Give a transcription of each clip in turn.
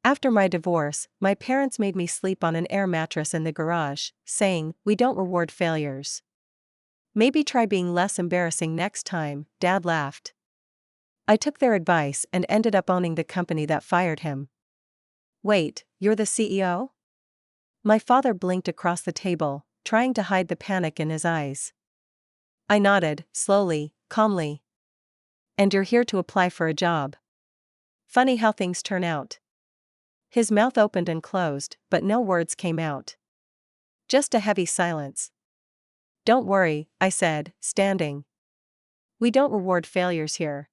After my divorce, my parents made me sleep on an air mattress in the garage, saying, "We don't reward failures." "Maybe try being less embarrassing next time," Dad laughed. I took their advice and ended up owning the company that fired him. "Wait, you're the CEO?" My father blinked across the table, trying to hide the panic in his eyes. I nodded, slowly, calmly. "And you're here to apply for a job. Funny how things turn out." His mouth opened and closed, but no words came out. Just a heavy silence. "Don't worry," I said, standing. "We don't reward failures here."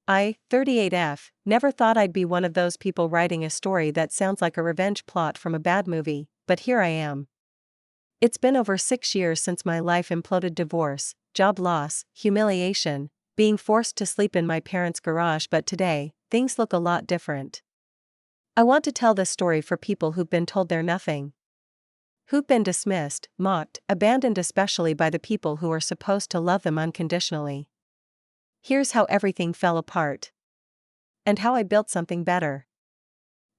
I, 38F, never thought I'd be one of those people writing a story that sounds like a revenge plot from a bad movie, but here I am. It's been over 6 years since my life imploded: divorce, job loss, humiliation, being forced to sleep in my parents' garage, but today, things look a lot different. I want to tell this story for people who've been told they're nothing. Who've been dismissed, mocked, abandoned, especially by the people who are supposed to love them unconditionally. Here's how everything fell apart. And how I built something better.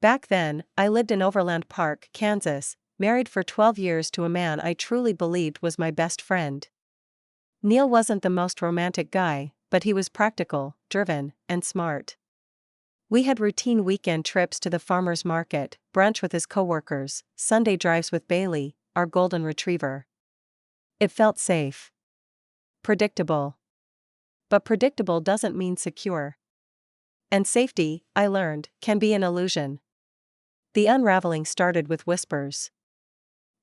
Back then, I lived in Overland Park, Kansas, married for 12 years to a man I truly believed was my best friend. Neil wasn't the most romantic guy, but he was practical, driven, and smart. We had routine weekend trips to the farmer's market, brunch with his coworkers, Sunday drives with Bailey, our golden retriever. It felt safe. Predictable. But predictable doesn't mean secure. And safety, I learned, can be an illusion. The unraveling started with whispers.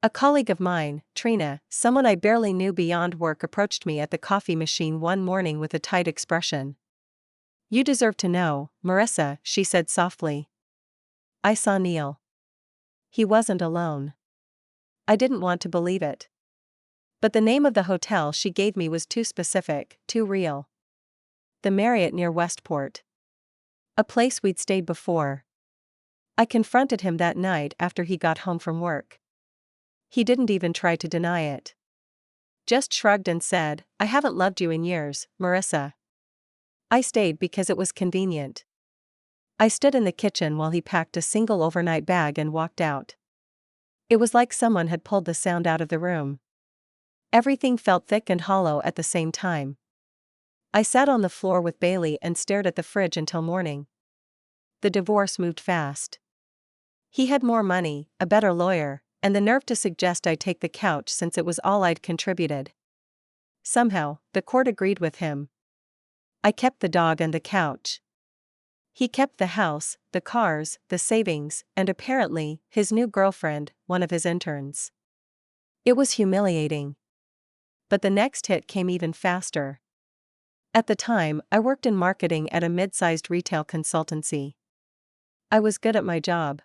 A colleague of mine, Trina, someone I barely knew beyond work, approached me at the coffee machine one morning with a tight expression. "You deserve to know, Marissa," she said softly. I saw Neil. He wasn't alone. I didn't want to believe it. But the name of the hotel she gave me was too specific, too real. The Marriott near Westport. A place we'd stayed before. I confronted him that night after he got home from work. He didn't even try to deny it. Just shrugged and said, "I haven't loved you in years, Marissa." I stayed because it was convenient. I stood in the kitchen while he packed a single overnight bag and walked out. It was like someone had pulled the sound out of the room. Everything felt thick and hollow at the same time. I sat on the floor with Bailey and stared at the fridge until morning. The divorce moved fast. He had more money, a better lawyer, and the nerve to suggest I take the couch since it was all I'd contributed. Somehow, the court agreed with him. I kept the dog and the couch. He kept the house, the cars, the savings, and apparently, his new girlfriend, one of his interns. It was humiliating. But the next hit came even faster. At the time, I worked in marketing at a mid-sized retail consultancy. I was good at my job.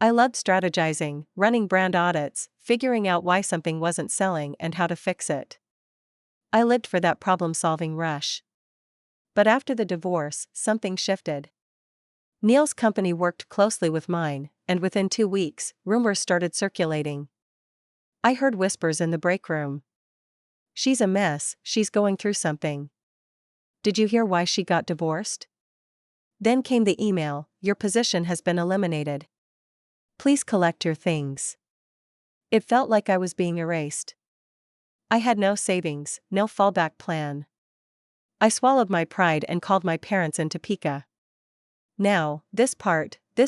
I loved strategizing, running brand audits, figuring out why something wasn't selling and how to fix it. I lived for that problem-solving rush. But after the divorce, something shifted. Neil's company worked closely with mine, and within 2 weeks, rumors started circulating. I heard whispers in the break room. "She's a mess, she's going through something. Did you hear why she got divorced?" Then came the email, "Your position has been eliminated. Please collect your things." It felt like I was being erased. I had no savings, no fallback plan. I swallowed my pride and called my parents in Topeka. Now, this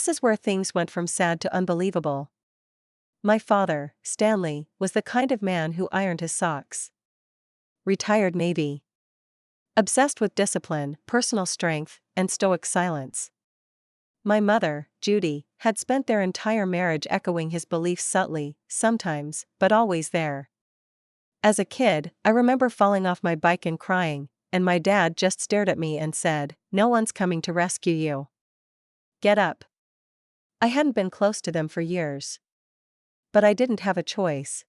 is where things went from sad to unbelievable. My father, Stanley, was the kind of man who ironed his socks. Retired Navy. Obsessed with discipline, personal strength, and stoic silence. My mother, Judy, had spent their entire marriage echoing his beliefs subtly, sometimes, but always there. As a kid, I remember falling off my bike and crying, and my dad just stared at me and said, "No one's coming to rescue you. Get up." I hadn't been close to them for years. But I didn't have a choice.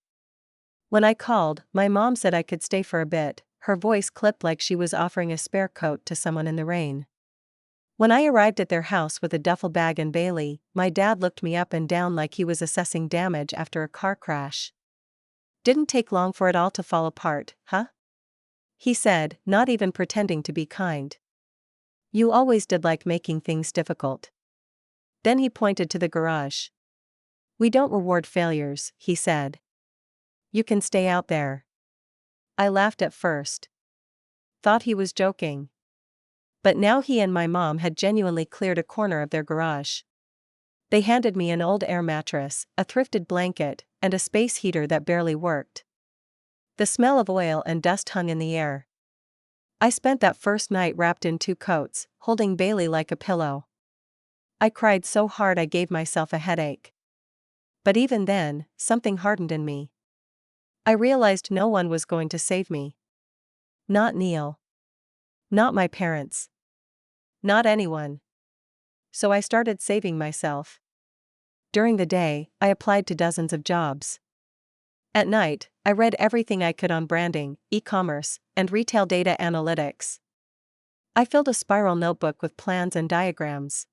When I called, my mom said I could stay for a bit, her voice clipped like she was offering a spare coat to someone in the rain. When I arrived at their house with a duffel bag and Bailey, my dad looked me up and down like he was assessing damage after a car crash. "Didn't take long for it all to fall apart, huh?" he said, not even pretending to be kind. "You always did like making things difficult." Then he pointed to the garage. "We don't reward failures," he said. "You can stay out there." I laughed at first. Thought he was joking. But now he and my mom had genuinely cleared a corner of their garage. They handed me an old air mattress, a thrifted blanket, and a space heater that barely worked. The smell of oil and dust hung in the air. I spent that first night wrapped in 2 coats, holding Bailey like a pillow. I cried so hard I gave myself a headache. But even then, something hardened in me. I realized no one was going to save me. Not Neil. Not my parents. Not anyone. So I started saving myself. During the day, I applied to dozens of jobs. At night, I read everything I could on branding, e-commerce, and retail data analytics. I filled a spiral notebook with plans and diagrams.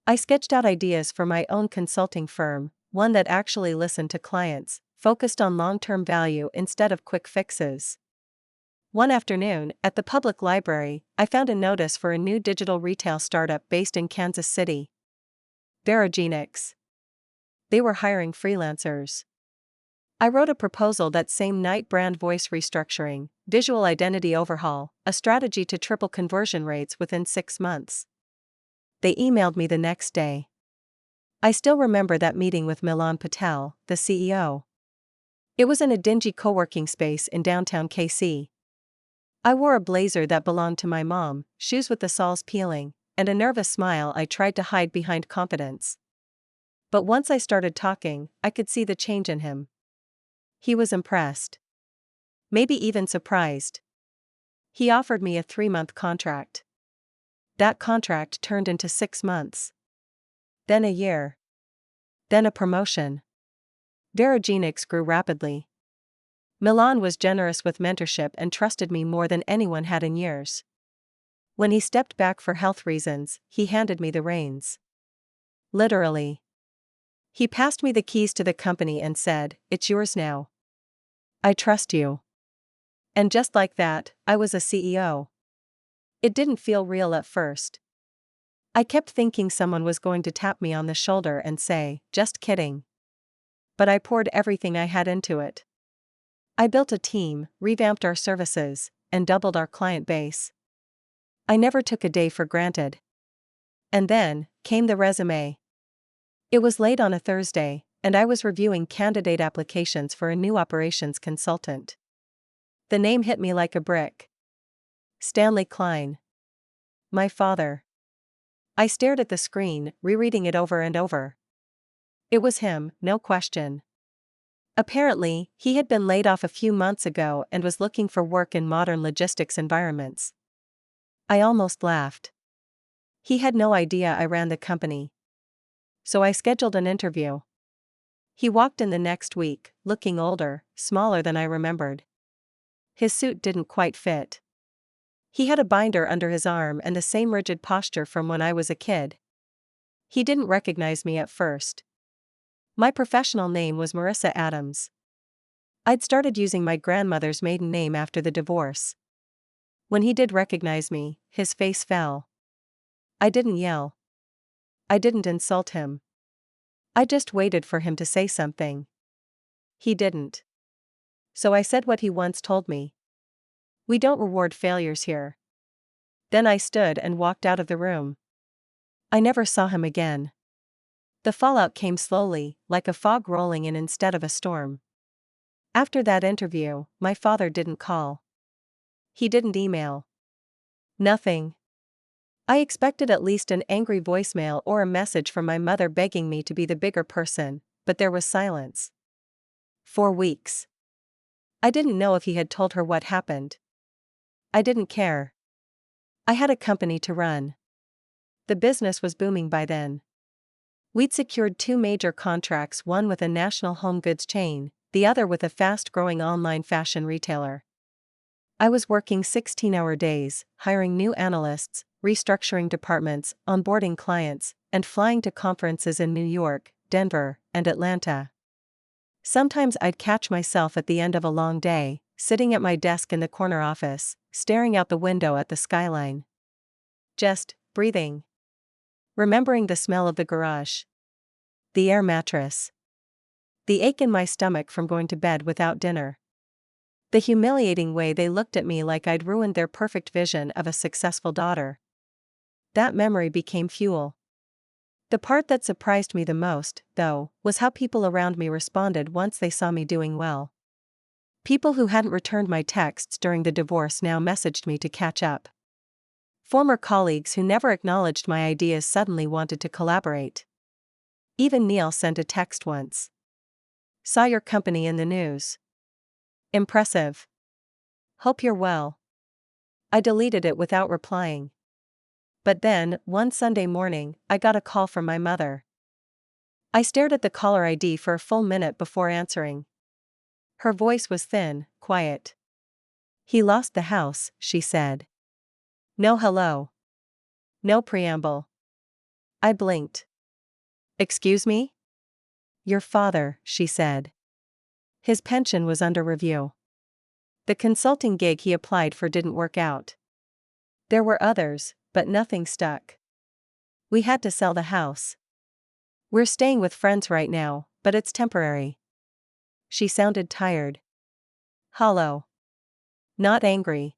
I sketched out ideas for my own consulting firm, one that actually listened to clients, focused on long-term value instead of quick fixes. One afternoon, at the public library, I found a notice for a new digital retail startup based in Kansas City. Verogenix. They were hiring freelancers. I wrote a proposal that same night: brand voice restructuring, visual identity overhaul, a strategy to triple conversion rates within 6 months. They emailed me the next day. I still remember that meeting with Milan Patel, the CEO. It was in a dingy co-working space in downtown KC. I wore a blazer that belonged to my mom, shoes with the soles peeling, and a nervous smile I tried to hide behind confidence. But once I started talking, I could see the change in him. He was impressed. Maybe even surprised. He offered me a 3-month contract. That contract turned into 6 months. Then a year. Then a promotion. Verogenix grew rapidly. Milan was generous with mentorship and trusted me more than anyone had in years. When he stepped back for health reasons, he handed me the reins. Literally. He passed me the keys to the company and said, "It's yours now. I trust you." And just like that, I was a CEO. It didn't feel real at first. I kept thinking someone was going to tap me on the shoulder and say, "Just kidding." But I poured everything I had into it. I built a team, revamped our services, and doubled our client base. I never took a day for granted. And then came the resume. It was late on a Thursday, and I was reviewing candidate applications for a new operations consultant. The name hit me like a brick. Stanley Klein. My father. I stared at the screen, rereading it over and over. It was him, no question. Apparently, he had been laid off a few months ago and was looking for work in modern logistics environments. I almost laughed. He had no idea I ran the company. So I scheduled an interview. He walked in the next week, looking older, smaller than I remembered. His suit didn't quite fit. He had a binder under his arm and the same rigid posture from when I was a kid. He didn't recognize me at first. My professional name was Marissa Adams. I'd started using my grandmother's maiden name after the divorce. When he did recognize me, his face fell. I didn't yell. I didn't insult him. I just waited for him to say something. He didn't. So I said what he once told me. "We don't reward failures here." Then I stood and walked out of the room. I never saw him again. The fallout came slowly, like a fog rolling in instead of a storm. After that interview, my father didn't call. He didn't email. Nothing. I expected at least an angry voicemail or a message from my mother begging me to be the bigger person, but there was silence. 4 weeks. I didn't know if he had told her what happened. I didn't care. I had a company to run. The business was booming by then. We'd secured 2 major contracts, one with a national home goods chain, the other with a fast-growing online fashion retailer. I was working 16-hour days, hiring new analysts, restructuring departments, onboarding clients, and flying to conferences in New York, Denver, and Atlanta. Sometimes I'd catch myself at the end of a long day, sitting at my desk in the corner office, staring out the window at the skyline. Just breathing. Remembering the smell of the garage. The air mattress. The ache in my stomach from going to bed without dinner. The humiliating way they looked at me like I'd ruined their perfect vision of a successful daughter. That memory became fuel. The part that surprised me the most, though, was how people around me responded once they saw me doing well. People who hadn't returned my texts during the divorce now messaged me to catch up. Former colleagues who never acknowledged my ideas suddenly wanted to collaborate. Even Neil sent a text once. Saw your company in the news. Impressive. Hope you're well. I deleted it without replying. But then, one Sunday morning, I got a call from my mother. I stared at the caller ID for a full minute before answering. Her voice was thin, quiet. He lost the house, she said. No hello. No preamble. I blinked. Excuse me? Your father, she said. His pension was under review. The consulting gig he applied for didn't work out. There were others, but nothing stuck. We had to sell the house. We're staying with friends right now, but it's temporary. She sounded tired. Hollow. Not angry.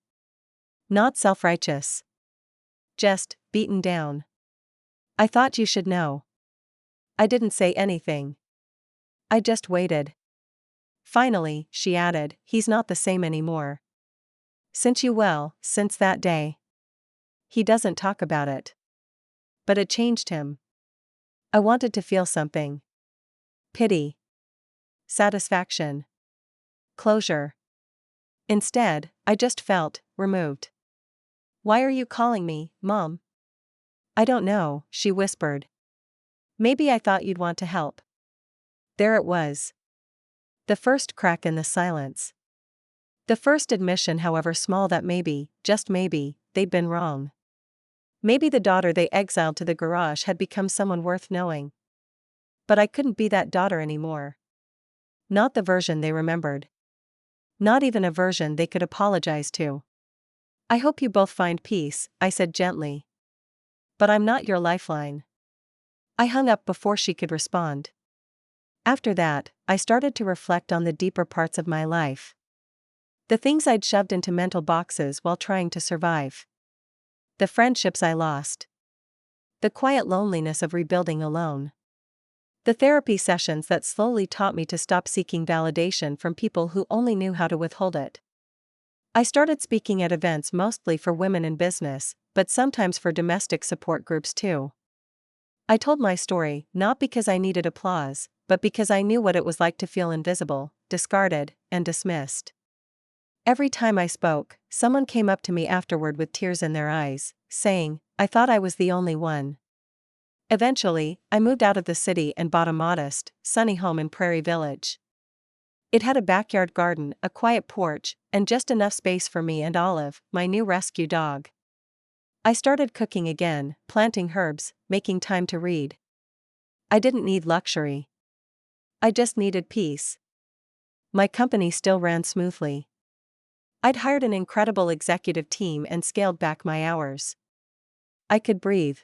Not self-righteous. Just beaten down. I thought you should know. I didn't say anything. I just waited. Finally, she added, he's not the same anymore. Since that day. He doesn't talk about it. But it changed him. I wanted to feel something. Pity. Satisfaction. Closure. Instead, I just felt removed. Why are you calling me, Mom? I don't know, she whispered. Maybe I thought you'd want to help. There it was. The first crack in the silence. The first admission, however small, that maybe, just maybe, they'd been wrong. Maybe the daughter they exiled to the garage had become someone worth knowing. But I couldn't be that daughter anymore. Not the version they remembered. Not even a version they could apologize to. I hope you both find peace, I said gently. But I'm not your lifeline. I hung up before she could respond. After that, I started to reflect on the deeper parts of my life. The things I'd shoved into mental boxes while trying to survive. The friendships I lost. The quiet loneliness of rebuilding alone. The therapy sessions that slowly taught me to stop seeking validation from people who only knew how to withhold it. I started speaking at events mostly for women in business, but sometimes for domestic support groups too. I told my story not because I needed applause, but because I knew what it was like to feel invisible, discarded, and dismissed. Every time I spoke, someone came up to me afterward with tears in their eyes, saying, I thought I was the only one. Eventually, I moved out of the city and bought a modest, sunny home in Prairie Village. It had a backyard garden, a quiet porch, and just enough space for me and Olive, my new rescue dog. I started cooking again, planting herbs, making time to read. I didn't need luxury. I just needed peace. My company still ran smoothly. I'd hired an incredible executive team and scaled back my hours. I could breathe.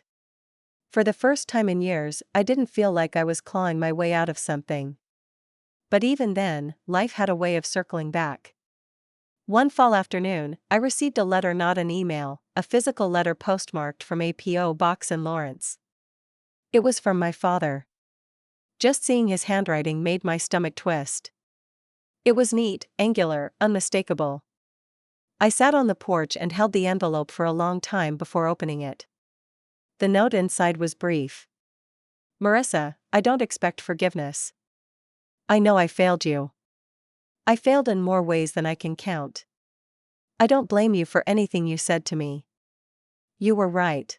For the first time in years, I didn't feel like I was clawing my way out of something. But even then, life had a way of circling back. One fall afternoon, I received a letter, not an email, a physical letter postmarked from a P.O. box in Lawrence. It was from my father. Just seeing his handwriting made my stomach twist. It was neat, angular, unmistakable. I sat on the porch and held the envelope for a long time before opening it. The note inside was brief. Marissa, I don't expect forgiveness. I know I failed you. I failed in more ways than I can count. I don't blame you for anything you said to me. You were right.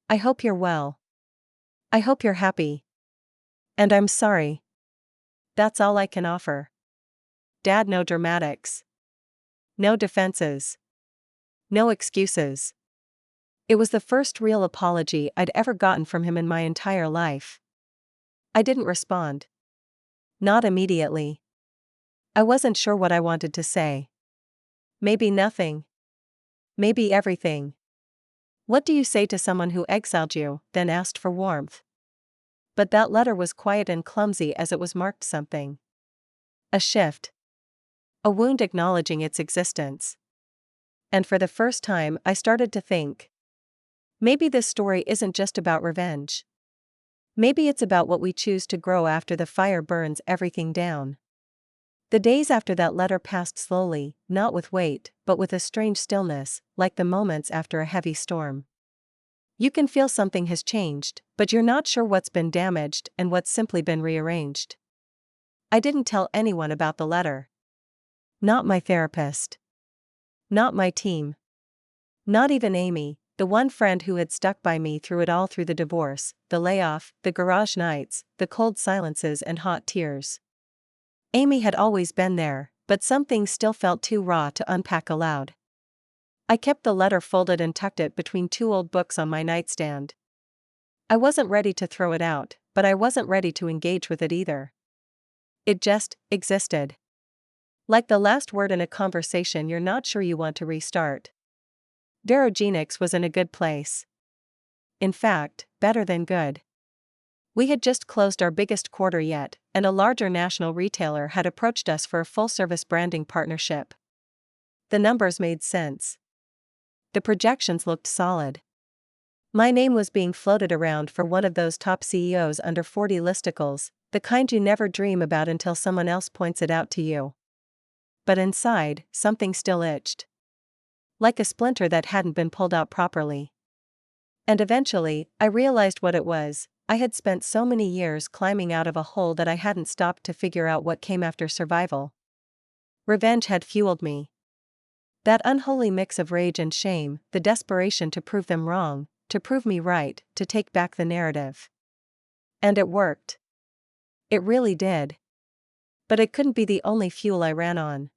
I hope you're well. I hope you're happy. And I'm sorry. That's all I can offer. Dad, no dramatics. No defenses. No excuses. It was the first real apology I'd ever gotten from him in my entire life. I didn't respond. Not immediately. I wasn't sure what I wanted to say. Maybe nothing. Maybe everything. What do you say to someone who exiled you, then asked for warmth? But that letter was quiet and clumsy as it was marked something. A shift. A wound acknowledging its existence. And for the first time, I started to think. Maybe this story isn't just about revenge. Maybe it's about what we choose to grow after the fire burns everything down. The days after that letter passed slowly, not with weight, but with a strange stillness, like the moments after a heavy storm. You can feel something has changed, but you're not sure what's been damaged and what's simply been rearranged. I didn't tell anyone about the letter. Not my therapist. Not my team. Not even Amy, the one friend who had stuck by me through it all, through the divorce, the layoff, the garage nights, the cold silences and hot tears. Amy had always been there, but some things still felt too raw to unpack aloud. I kept the letter folded and tucked it between two old books on my nightstand. I wasn't ready to throw it out, but I wasn't ready to engage with it either. It just existed. Like the last word in a conversation you're not sure you want to restart. Derogenics was in a good place. In fact, better than good. We had just closed our biggest quarter yet, and a larger national retailer had approached us for a full-service branding partnership. The numbers made sense. The projections looked solid. My name was being floated around for one of those top CEOs under 40 listicles, the kind you never dream about until someone else points it out to you. But inside, something still itched. Like a splinter that hadn't been pulled out properly. And eventually, I realized what it was. I had spent so many years climbing out of a hole that I hadn't stopped to figure out what came after survival. Revenge had fueled me. That unholy mix of rage and shame, the desperation to prove them wrong, to prove me right, to take back the narrative. And it worked. It really did. But it couldn't be the only fuel I ran on.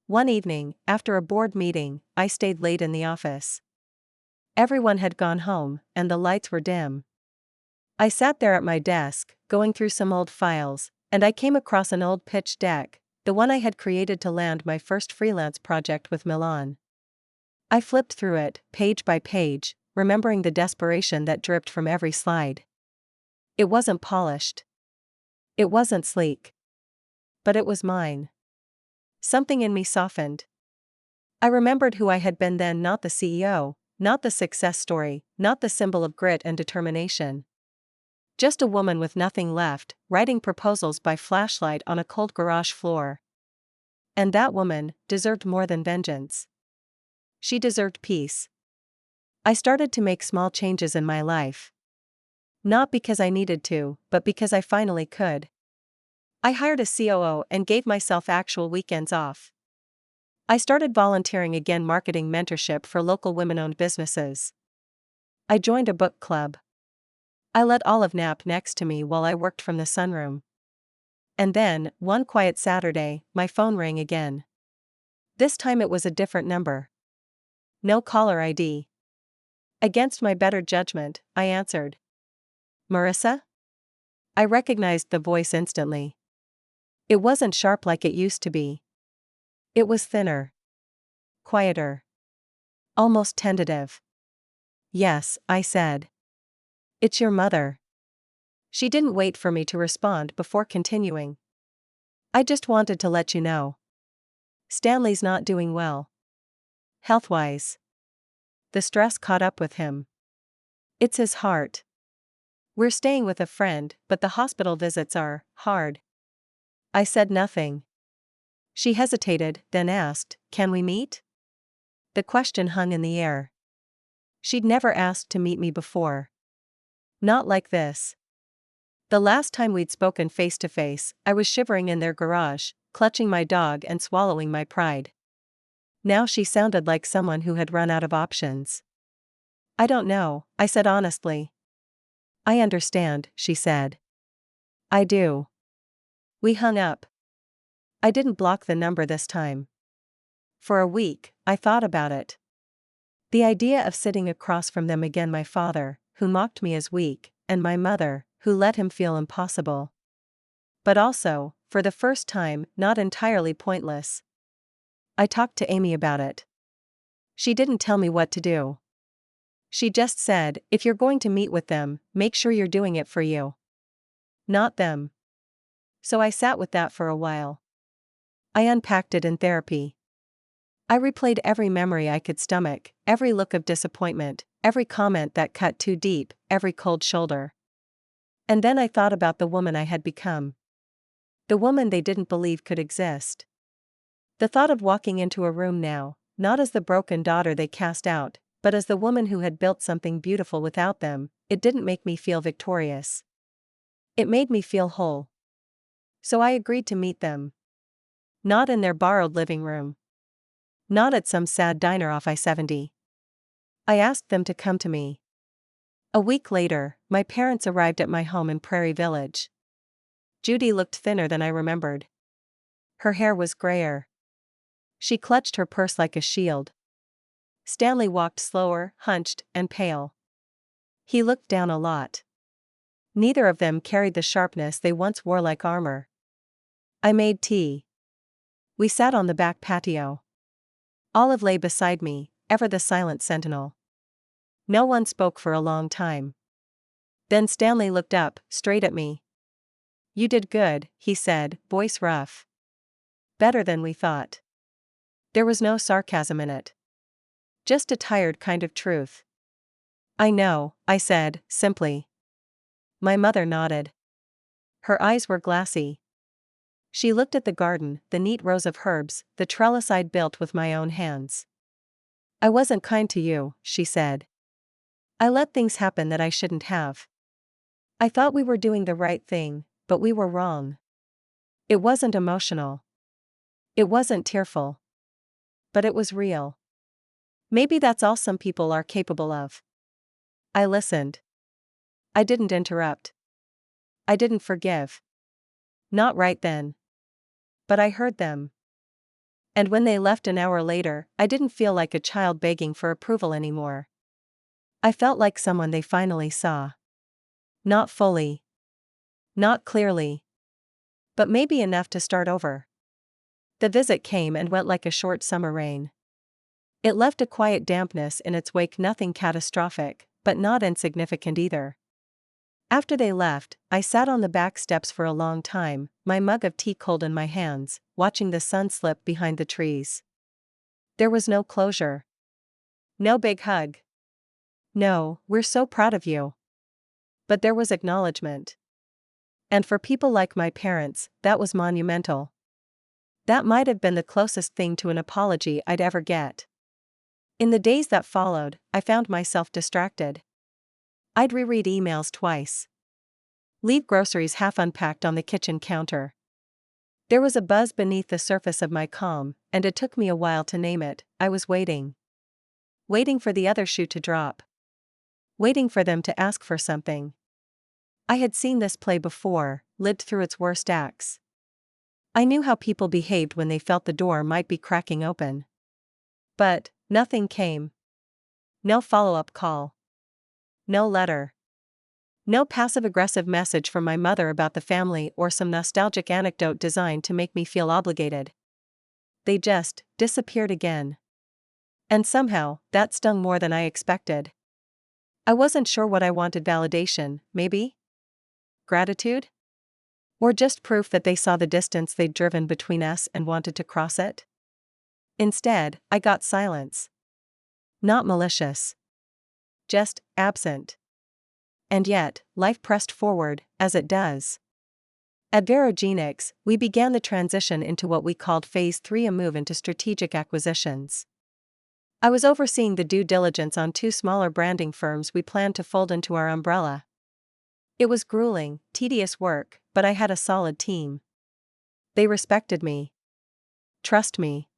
One evening, after a board meeting, I stayed late in the office. Everyone had gone home, and the lights were dim. I sat there at my desk, going through some old files, and I came across an old pitch deck, the one I had created to land my first freelance project with Milan. I flipped through it, page by page, remembering the desperation that dripped from every slide. It wasn't polished. It wasn't sleek. But it was mine. Something in me softened. I remembered who I had been then, not the CEO, not the success story, not the symbol of grit and determination. Just a woman with nothing left, writing proposals by flashlight on a cold garage floor. And that woman deserved more than vengeance. She deserved peace. I started to make small changes in my life. Not because I needed to, but because I finally could. I hired a COO and gave myself actual weekends off. I started volunteering again, marketing mentorship for local women-owned businesses. I joined a book club. I let Olive nap next to me while I worked from the sunroom. And then, one quiet Saturday, my phone rang again. This time it was a different number. No caller ID. Against my better judgment, I answered. Marissa? I recognized the voice instantly. It wasn't sharp like it used to be. It was thinner. Quieter. Almost tentative. Yes, I said. It's your mother. She didn't wait for me to respond before continuing. I just wanted to let you know. Stanley's not doing well. Health-wise. The stress caught up with him. It's his heart. We're staying with a friend, but the hospital visits are hard. I said nothing. She hesitated, then asked, "Can we meet?" The question hung in the air. She'd never asked to meet me before. Not like this. The last time we'd spoken face to face, I was shivering in their garage, clutching my dog and swallowing my pride. Now she sounded like someone who had run out of options. I don't know, I said honestly. I understand, she said. I do. We hung up. I didn't block the number this time. For a week, I thought about it. The idea of sitting across from them again, my father, who mocked me as weak, and my mother, who let him feel impossible. But also, for the first time, not entirely pointless. I talked to Amy about it. She didn't tell me what to do. She just said, if you're going to meet with them, make sure you're doing it for you, not them. So I sat with that for a while. I unpacked it in therapy. I replayed every memory I could stomach, every look of disappointment, every comment that cut too deep, every cold shoulder. And then I thought about the woman I had become. The woman they didn't believe could exist. The thought of walking into a room now, not as the broken daughter they cast out, but as the woman who had built something beautiful without them, it didn't make me feel victorious. It made me feel whole. So I agreed to meet them. Not in their borrowed living room. Not at some sad diner off I-70. I asked them to come to me. A week later, my parents arrived at my home in Prairie Village. Judy looked thinner than I remembered. Her hair was grayer. She clutched her purse like a shield. Stanley walked slower, hunched, and pale. He looked down a lot. Neither of them carried the sharpness they once wore like armor. I made tea. We sat on the back patio. Olive lay beside me, ever the silent sentinel. No one spoke for a long time. Then Stanley looked up, straight at me. You did good, he said, voice rough. Better than we thought. There was no sarcasm in it. Just a tired kind of truth. I know, I said, simply. My mother nodded. Her eyes were glassy. She looked at the garden, the neat rows of herbs, the trellis I'd built with my own hands. I wasn't kind to you, she said. I let things happen that I shouldn't have. I thought we were doing the right thing, but we were wrong. It wasn't emotional. It wasn't tearful. But it was real. Maybe that's all some people are capable of. I listened. I didn't interrupt. I didn't forgive. Not right then. But I heard them. And when they left an hour later, I didn't feel like a child begging for approval anymore. I felt like someone they finally saw. Not fully. Not clearly. But maybe enough to start over. The visit came and went like a short summer rain. It left a quiet dampness in its wake, nothing catastrophic, but not insignificant either. After they left, I sat on the back steps for a long time, my mug of tea cold in my hands, watching the sun slip behind the trees. There was no closure. No big hug. No, we're so proud of you. But there was acknowledgement. And for people like my parents, that was monumental. That might have been the closest thing to an apology I'd ever get. In the days that followed, I found myself distracted. I'd reread emails twice. Leave groceries half unpacked on the kitchen counter. There was a buzz beneath the surface of my calm, and it took me a while to name it. I was waiting. Waiting for the other shoe to drop. Waiting for them to ask for something. I had seen this play before, lived through its worst acts. I knew how people behaved when they felt the door might be cracking open. But nothing came. No follow-up call. No letter. No passive-aggressive message from my mother about the family or some nostalgic anecdote designed to make me feel obligated. They just disappeared again. And somehow, that stung more than I expected. I wasn't sure what I wanted. Validation, maybe? Gratitude? Or just proof that they saw the distance they'd driven between us and wanted to cross it? Instead, I got silence. Not malicious. Just absent. And yet, life pressed forward, as it does. At Verogenics, we began the transition into what we called Phase 3, a move into strategic acquisitions. I was overseeing the due diligence on 2 smaller branding firms we planned to fold into our umbrella. It was grueling, tedious work, but I had a solid team. They respected me. Trust me.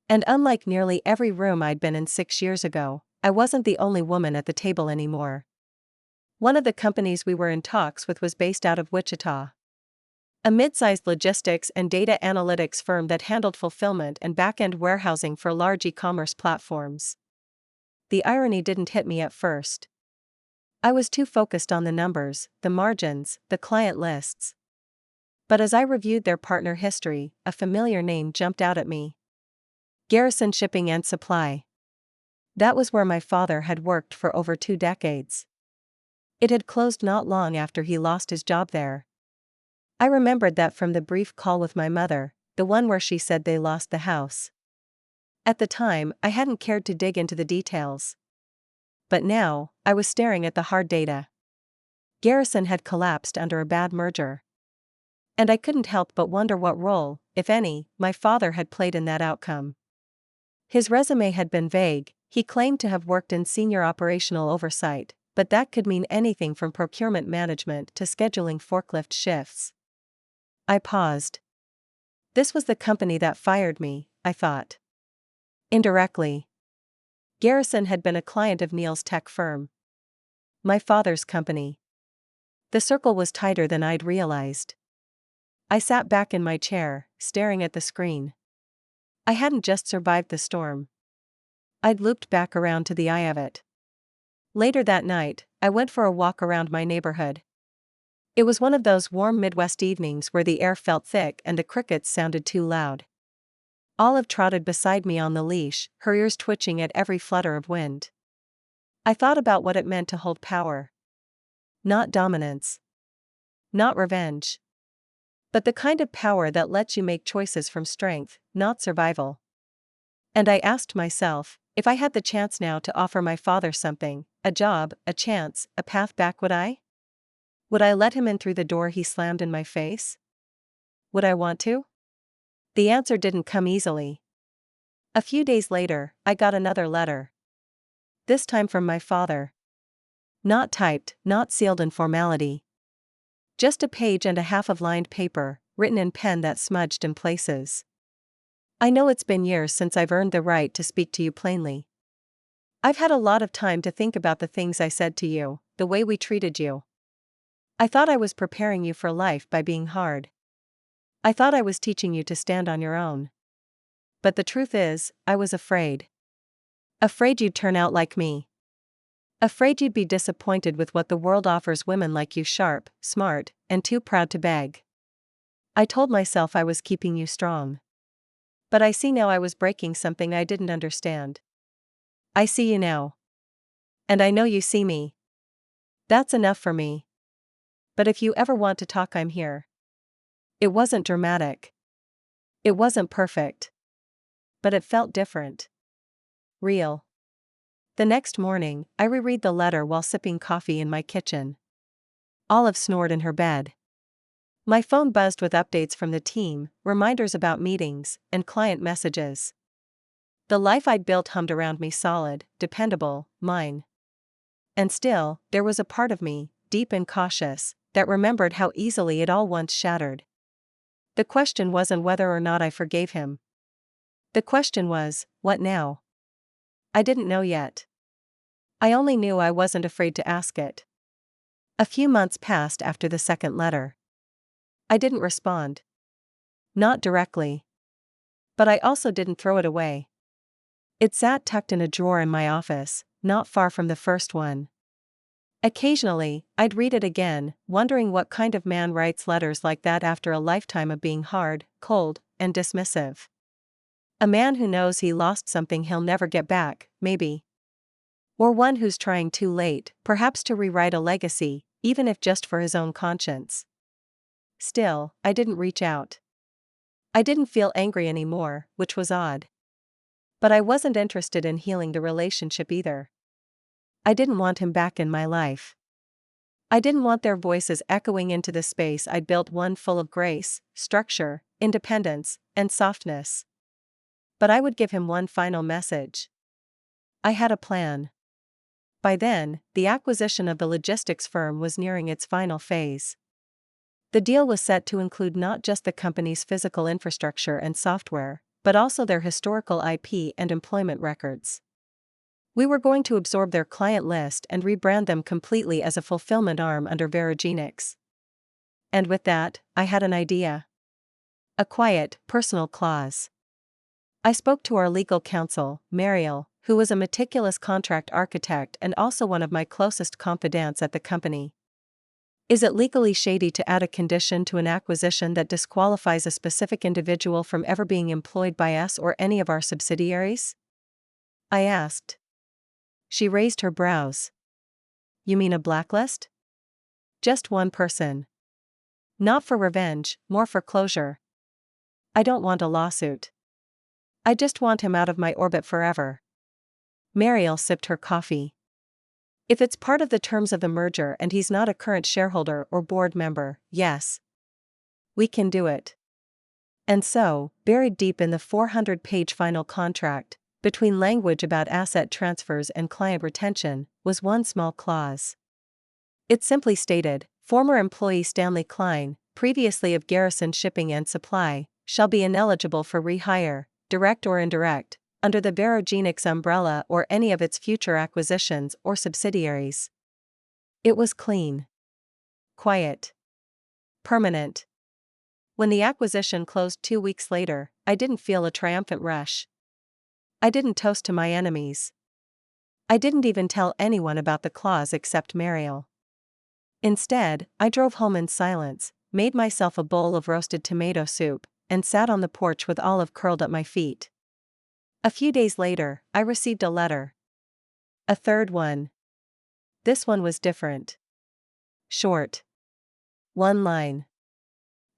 And unlike nearly every room I'd been in 6 years ago, I wasn't the only woman at the table anymore. One of the companies we were in talks with was based out of Wichita. A mid-sized logistics and data analytics firm that handled fulfillment and back-end warehousing for large e-commerce platforms. The irony didn't hit me at first. I was too focused on the numbers, the margins, the client lists. But as I reviewed their partner history, a familiar name jumped out at me. Garrison Shipping and Supply. That was where my father had worked for over 2 decades. It had closed not long after he lost his job there. I remembered that from the brief call with my mother, the one where she said they lost the house. At the time, I hadn't cared to dig into the details. But now, I was staring at the hard data. Garrison had collapsed under a bad merger. And I couldn't help but wonder what role, if any, my father had played in that outcome. His resume had been vague. He claimed to have worked in senior operational oversight, but that could mean anything from procurement management to scheduling forklift shifts. I paused. This was the company that fired me, I thought. Indirectly. Garrison had been a client of Neil's tech firm. My father's company. The circle was tighter than I'd realized. I sat back in my chair, staring at the screen. I hadn't just survived the storm. I'd looped back around to the eye of it. Later that night, I went for a walk around my neighborhood. It was one of those warm Midwest evenings where the air felt thick and the crickets sounded too loud. Olive trotted beside me on the leash, her ears twitching at every flutter of wind. I thought about what it meant to hold power. Not dominance. Not revenge. But the kind of power that lets you make choices from strength, not survival. And I asked myself, if I had the chance now to offer my father something, a job, a chance, a path back, would I? Would I let him in through the door he slammed in my face? Would I want to? The answer didn't come easily. A few days later, I got another letter. This time from my father. Not typed, not sealed in formality. Just a page and a half of lined paper, written in pen that smudged in places. I know it's been years since I've earned the right to speak to you plainly. I've had a lot of time to think about the things I said to you, the way we treated you. I thought I was preparing you for life by being hard. I thought I was teaching you to stand on your own. But the truth is, I was afraid. Afraid you'd turn out like me. Afraid you'd be disappointed with what the world offers women like you, sharp, smart, and too proud to beg. I told myself I was keeping you strong. But I see now I was breaking something I didn't understand. I see you now. And I know you see me. That's enough for me. But if you ever want to talk, I'm here. It wasn't dramatic. It wasn't perfect. But it felt different. Real. The next morning, I reread the letter while sipping coffee in my kitchen. Olive snored in her bed. My phone buzzed with updates from the team, reminders about meetings, and client messages. The life I'd built hummed around me, solid, dependable, mine. And still, there was a part of me, deep and cautious, that remembered how easily it all once shattered. The question wasn't whether or not I forgave him. The question was, what now? I didn't know yet. I only knew I wasn't afraid to ask it. A few months passed after the second letter. I didn't respond. Not directly. But I also didn't throw it away. It sat tucked in a drawer in my office, not far from the first one. Occasionally, I'd read it again, wondering what kind of man writes letters like that after a lifetime of being hard, cold, and dismissive. A man who knows he lost something he'll never get back, maybe. Or one who's trying too late, perhaps to rewrite a legacy, even if just for his own conscience. Still, I didn't reach out. I didn't feel angry anymore, which was odd. But I wasn't interested in healing the relationship either. I didn't want him back in my life. I didn't want their voices echoing into the space I'd built, one full of grace, structure, independence, and softness. But I would give him one final message. I had a plan. By then, the acquisition of the logistics firm was nearing its final phase. The deal was set to include not just the company's physical infrastructure and software, but also their historical IP and employment records. We were going to absorb their client list and rebrand them completely as a fulfillment arm under Verigenix. And with that, I had an idea. A quiet, personal clause. I spoke to our legal counsel, Mariel, who was a meticulous contract architect and also one of my closest confidants at the company. Is it legally shady to add a condition to an acquisition that disqualifies a specific individual from ever being employed by us or any of our subsidiaries? I asked. She raised her brows. You mean a blacklist? Just one person. Not for revenge, more for closure. I don't want a lawsuit. I just want him out of my orbit forever. Mariel sipped her coffee. If it's part of the terms of the merger and he's not a current shareholder or board member, yes. We can do it. And so, buried deep in the 400-page final contract, between language about asset transfers and client retention, was one small clause. It simply stated, former employee Stanley Klein, previously of Garrison Shipping and Supply, shall be ineligible for rehire, direct or indirect, under the Barogenics umbrella or any of its future acquisitions or subsidiaries. It was clean. Quiet. Permanent. When the acquisition closed 2 weeks later, I didn't feel a triumphant rush. I didn't toast to my enemies. I didn't even tell anyone about the clause except Mariel. Instead, I drove home in silence, made myself a bowl of roasted tomato soup, and sat on the porch with Olive curled at my feet. A few days later, I received a letter. A third one. This one was different. Short. One line.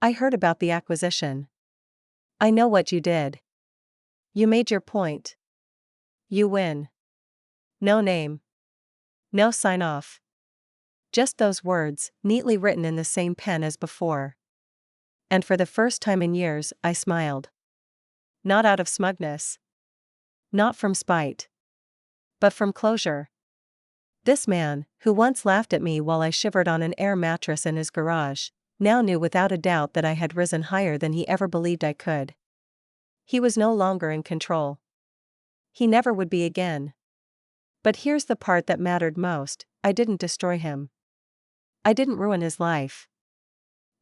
I heard about the acquisition. I know what you did. You made your point. You win. No name. No sign-off. Just those words, neatly written in the same pen as before. And for the first time in years, I smiled. Not out of smugness. Not from spite. But from closure. This man, who once laughed at me while I shivered on an air mattress in his garage, now knew without a doubt that I had risen higher than he ever believed I could. He was no longer in control. He never would be again. But here's the part that mattered most, I didn't destroy him. I didn't ruin his life.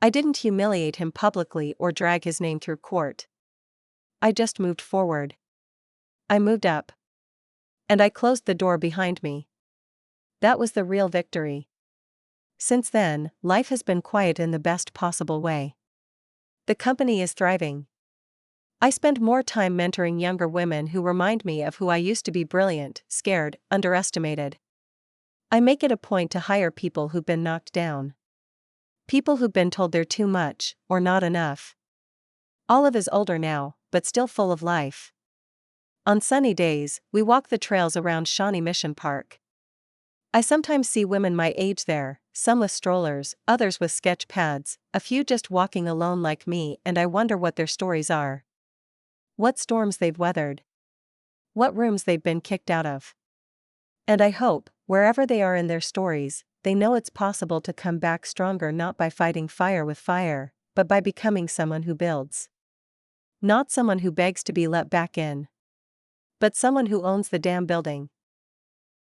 I didn't humiliate him publicly or drag his name through court. I just moved forward. I moved up. And I closed the door behind me. That was the real victory. Since then, life has been quiet in the best possible way. The company is thriving. I spend more time mentoring younger women who remind me of who I used to be: brilliant, scared, underestimated. I make it a point to hire people who've been knocked down. People who've been told they're too much, or not enough. Olive is older now, but still full of life. On sunny days, we walk the trails around Shawnee Mission Park. I sometimes see women my age there, some with strollers, others with sketch pads, a few just walking alone like me, and I wonder what their stories are. What storms they've weathered. What rooms they've been kicked out of. And I hope, wherever they are in their stories, they know it's possible to come back stronger, not by fighting fire with fire, but by becoming someone who builds. Not someone who begs to be let back in. But someone who owns the damn building.